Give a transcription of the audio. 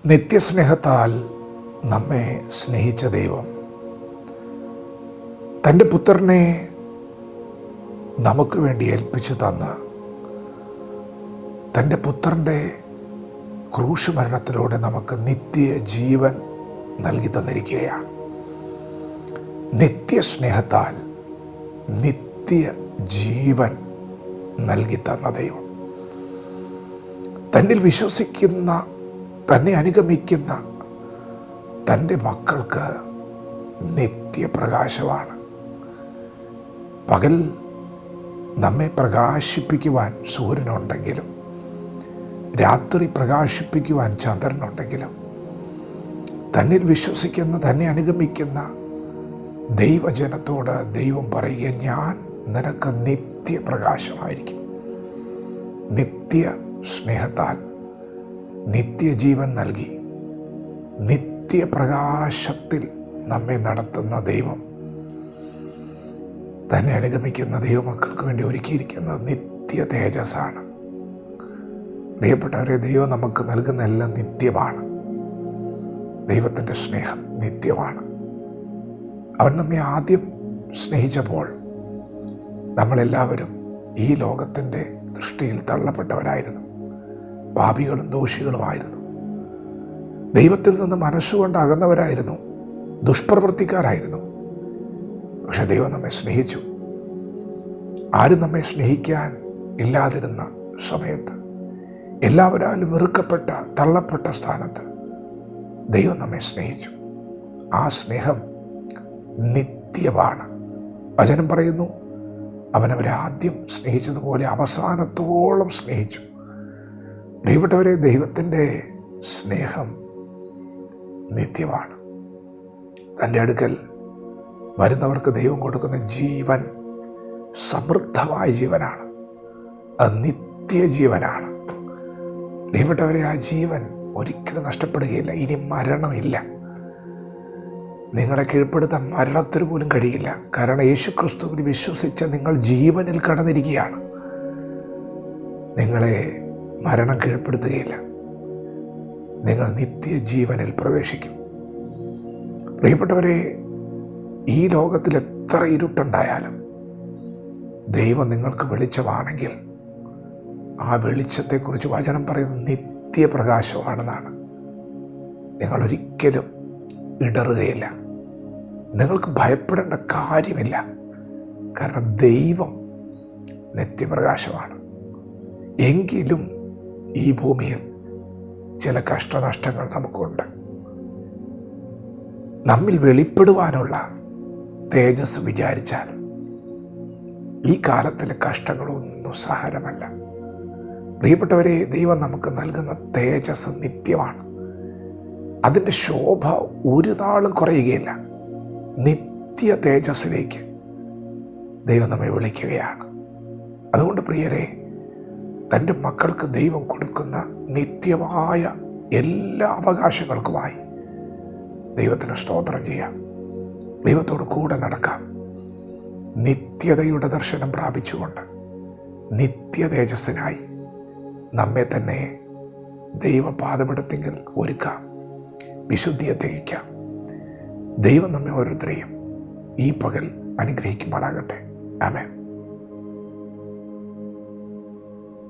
നിത്യസ്നേഹത്താൽ നമ്മെ സ്നേഹിച്ച ദൈവം തൻ്റെ പുത്രനെ നമുക്ക് വേണ്ടി ഏൽപ്പിച്ചു തന്ന് തൻ്റെ പുത്രൻ്റെ ക്രൂശ് മരണത്തിലൂടെ നമുക്ക് നിത്യജീവൻ നൽകി തന്നിരിക്കുകയാണ്. നിത്യസ്നേഹത്താൽ നിത്യജീവൻ നൽകി തന്ന ദൈവം തന്നിൽ വിശ്വസിക്കുന്ന, തന്നെ അനുഗമിക്കുന്ന തൻ്റെ മക്കൾക്ക് നിത്യപ്രകാശമാണ്. പകൽ നമ്മെ പ്രകാശിപ്പിക്കുവാൻ സൂര്യനുണ്ടെങ്കിലും രാത്രി പ്രകാശിപ്പിക്കുവാൻ ചന്ദ്രനുണ്ടെങ്കിലും തന്നിൽ വിശ്വസിക്കുന്ന, തന്നെ അനുഗമിക്കുന്ന ദൈവജനത്തോട് ദൈവം പറയുക, ഞാൻ നിനക്ക് നിത്യപ്രകാശമായിരിക്കും. നിത്യ സ്നേഹത്താൽ നിത്യജീവൻ നൽകി നിത്യപ്രകാശത്തിൽ നമ്മെ നടത്തുന്ന ദൈവം തന്നെ അനുഗമിക്കുന്ന ദൈവമക്കൾക്ക് വേണ്ടി ഒരുക്കിയിരിക്കുന്ന നിത്യ തേജസ്സാണ്. പ്രിയപ്പെട്ടവരെ, ദൈവം നമുക്ക് നൽകുന്ന എല്ലാം നിത്യമാണ്. ദൈവത്തിൻ്റെ സ്നേഹം നിത്യമാണ്. അവൻ നമ്മെ ആദ്യം സ്നേഹിച്ചപ്പോൾ നമ്മളെല്ലാവരും ഈ ലോകത്തിൻ്റെ ദൃഷ്ടിയിൽ തള്ളപ്പെട്ടവരായിരുന്നു, പാപികളും ദോഷികളുമായിരുന്നു, ദൈവത്തിൽ നിന്ന് മനസ്സുകൊണ്ട് അകന്നവരായിരുന്നു, ദുഷ്പ്രവൃത്തിക്കാരായിരുന്നു. പക്ഷെ ദൈവം നമ്മെ സ്നേഹിച്ചു. ആരും നമ്മെ സ്നേഹിക്കാൻ ഇല്ലാതിരുന്ന സമയത്ത്, എല്ലാവരാലും വെറുക്കപ്പെട്ട, തള്ളപ്പെട്ട സ്ഥാനത്ത് ദൈവം നമ്മെ സ്നേഹിച്ചു. ആ സ്നേഹം നിത്യമാണ്. വചനം പറയുന്നു, അവനവരെ ആദ്യം സ്നേഹിച്ചതുപോലെ അവസാനത്തോളം സ്നേഹിച്ചു. പ്രിയപ്പെട്ടവരെ, ദൈവത്തിൻ്റെ സ്നേഹം നിത്യമാണ്. തൻ്റെ അടുക്കൽ വരുന്നവർക്ക് ദൈവം കൊടുക്കുന്ന ജീവൻ സമൃദ്ധമായ ജീവനാണ്. അത് നിത്യജീവനാണ്. പ്രിയപ്പെട്ടവരെ, ആ ജീവൻ ഒരിക്കലും നഷ്ടപ്പെടുകയില്ല. ഇനി മരണമില്ല. നിങ്ങളെ കീഴ്പ്പെടുത്താൻ മരണത്തിന് പോലും കഴിയില്ല. കാരണം യേശുക്രിസ്തുവിൽ വിശ്വസിച്ച നിങ്ങൾ ജീവനിൽ കടന്നിരിക്കുകയാണ്. നിങ്ങളെ മരണം കീഴ്പ്പെടുത്തുകയില്ല. നിങ്ങൾ നിത്യജീവനിൽ പ്രവേശിക്കും. പ്രിയപ്പെട്ടവരെ, ഈ ലോകത്തിൽ എത്ര ഇരുട്ടുണ്ടായാലും ദൈവം നിങ്ങൾക്ക് വെളിച്ചമാണെങ്കിൽ ആ വെളിച്ചത്തെക്കുറിച്ച് വചനം പറയുന്നത് നിത്യപ്രകാശമാണെന്നാണ്. നിങ്ങളൊരിക്കലും ഇടറുകയില്ല. നിങ്ങൾക്ക് ഭയപ്പെടേണ്ട കാര്യമില്ല. കാരണം ദൈവം നിത്യപ്രകാശമാണ്. എങ്കിലും ഈ ഭൂമിയിൽ ചില കഷ്ടനഷ്ടങ്ങൾ നമുക്കുണ്ട്. നമ്മിൽ വെളിപ്പെടുവാനുള്ള തേജസ് വിചാരിച്ചാൽ ഈ കാലത്തിലെ കഷ്ടങ്ങളൊന്നും സഹനമല്ല. പ്രിയപ്പെട്ടവരെ, ദൈവം നമുക്ക് നൽകുന്ന തേജസ് നിത്യമാണ്. അതിൻ്റെ ശോഭ ഒരു നാളും കുറയുകയില്ല. നിത്യ തേജസ്സിലേക്ക് ദൈവം നമ്മെ വിളിക്കുകയാണ്. അതുകൊണ്ട് പ്രിയരെ, തൻ്റെ മക്കൾക്ക് ദൈവം കൊടുക്കുന്ന നിത്യമായ എല്ലാ അവകാശങ്ങൾക്കുമായി ദൈവത്തിന് സ്തോത്രം ചെയ്യാം. ദൈവത്തോട് കൂടെ നടക്കാം. നിത്യതയുടെ ദർശനം പ്രാപിച്ചുകൊണ്ട് നിത്യ തേജസ്സിനായി നമ്മെ തന്നെ ദൈവപാദപീഠത്തിങ്കൽ ഒരുക്കാം. വിശുദ്ധിയെ തികയ്ക്കാം. ദൈവം നമ്മെ ഓരോരുത്തരെയും ഈ പകൽ അനുഗ്രഹിക്കുമാറാകട്ടെ. ആമേൻ.